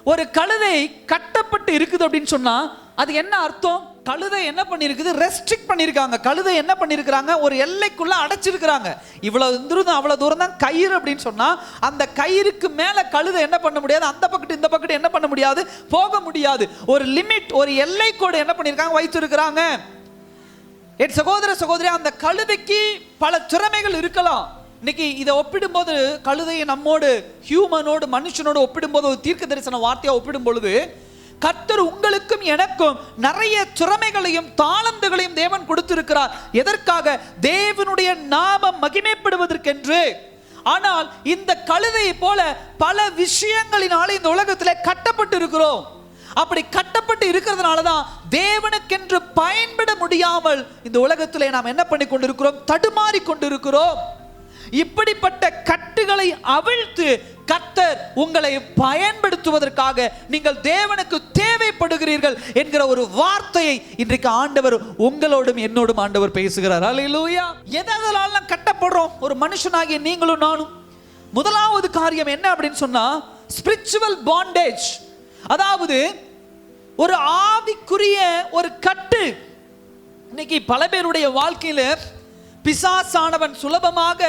ஒரு கழுதை கட்டப்பட்டு இருக்குது அப்படின்னு சொன்னா அது என்ன அர்த்தம்? கழுதை என்ன பண்ணிருக்குது? ரெஸ்ட்ரிக்ட் பண்ணிருக்காங்க. கழுதை என்ன பண்ணிருக்காங்க? ஒரு எல்லைக்குள்ள அடைச்சிருக்கிறாங்க. இவ்வளவு தூரம் அவ்வளவு தூரம் தான் கயிறு அப்படின்னு சொன்னா அந்த கயிறுக்கு மேல கழுதை என்ன பண்ண முடியாது, அந்த பக்கத்து இந்த பக்கத்து என்ன பண்ண முடியாது, போக முடியாது. ஒரு லிமிட், ஒரு எல்லை கோடு என்ன பண்ணிருக்காங்க, வைத்திருக்கிறாங்க. என் சகோதர சகோதரி, அந்த கழுதைக்கு பல திறமைகள் இருக்கலாம். இன்னைக்கு இதை ஒப்பிடும்போது கழுதையை நம்மோடு ஹியூமனோடு மனுஷனோடு ஒப்பிடும்போது ஒரு தீர்க்க தரிசன வார்த்தையா ஒப்பிடும் பொழுது கர்த்தர் உங்களுக்கும் எனக்கும் நிறைய திறமைகளையும் தாளந்துகளையும் தேவன் கொடுத்திருக்கிறார். எதற்காக? தேவனுடைய நாமம் மகிமைப்படுவதற்கென்று. ஆனால் இந்த கழுதையை போல பல விஷயங்களினால இந்த உலகத்திலே கட்டப்பட்டு இருக்கிறோம். அப்படி கட்டப்பட்டு இருக்கிறதுனால தான் தேவனுக்கென்று பயன்பட முடியாமல் இந்த உலகத்திலே நாம் என்ன பண்ணி கொண்டிருக்கிறோம், தடுமாறி கொண்டிருக்கிறோம். இப்படிப்பட்ட கட்டுகளை அவிழ்த்து கர்த்தர் உங்களை பயன்படுத்துவதற்காக நீங்கள் தேவனுக்கு தேவைப்படுகிறீர்கள் என்கிற ஒரு வார்த்தையை இன்றைக்கு ஆண்டவர் உங்களோடும் என்னோடும் ஆண்டவர் பேசுகிறார். அல்லேலூயா. எதனால கட்டப்படுறோம் ஒரு மனுஷனாகிய நீங்களும் நானும்? முதலாவது காரியம் என்ன அப்படின்னு சொன்னா ஸ்பிரிச்சுவல் பாண்டேஜ். அதாவது ஒரு ஆவிக்குரிய ஒரு கட்டு. இன்னைக்கு பல பேருடைய வாழ்க்கையில பிசாசானவன் சுலபமாக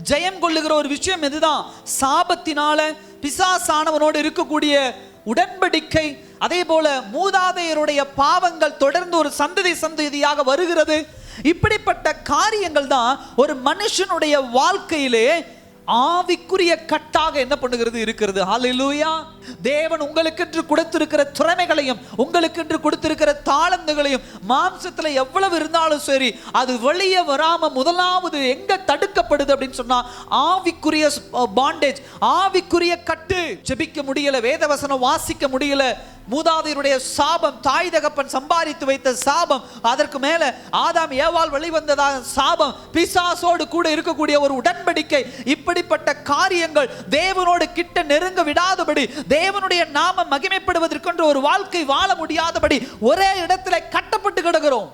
ஜெயம் கொள்ளுகிற ஒரு விஷயம் இதுதான். சாபத்தினால பிசாசானவனோடு இருக்கக்கூடிய உடன்படிக்கை, அதே போல மூதாதையருடைய பாவங்கள் தொடர்ந்து ஒரு சந்ததியாக வருகிறது. இப்படிப்பட்ட காரியங்கள் தான் ஒரு மனுஷனுடைய வாழ்க்கையிலே ஆவிக்குரிய கட்டாக என்ன பண்ணுகிறது இருக்கிறது. ஹல்லேலூயா. தேவன் உங்களுக்கென்று கொடுத்திருக்கிற திறமைகளையும் உங்களுக்கென்று கொடுத்திருக்கிற தாளந்துகளையும் மாம்சத்துல எவ்வளவு இருந்தாலும் சரி அது வெளியே வராம முதலாவது எங்க தடுக்கப்படுது அப்படின்னு சொன்னா ஆவிக்குரிய பாண்டேஜ், ஆவிக்குரிய கட்டு. ஜெபிக்க முடியல, வேதவசனம் வாசிக்க முடியல, மூதாதையருடைய சாபம், தாய் தகப்பன் சம்பாதித்து வைத்த சாபம், அதற்கு மேல ஆதாம் ஏவாள் வெளிவந்ததாக சாபம், பிசாசோடு கூட இருக்கக்கூடிய ஒரு உடன்படிக்கை, இப்படிப்பட்ட காரியங்கள் தேவனோடு கிட்ட நெருங்க விடாதபடி, தேவனுடைய நாமம் மகிமைப்படுவதற்கென்று ஒரு வாழ்க்கை வாழ முடியாதபடி ஒரே இடத்துல கட்டப்பட்டு கிடக்கிறோம்.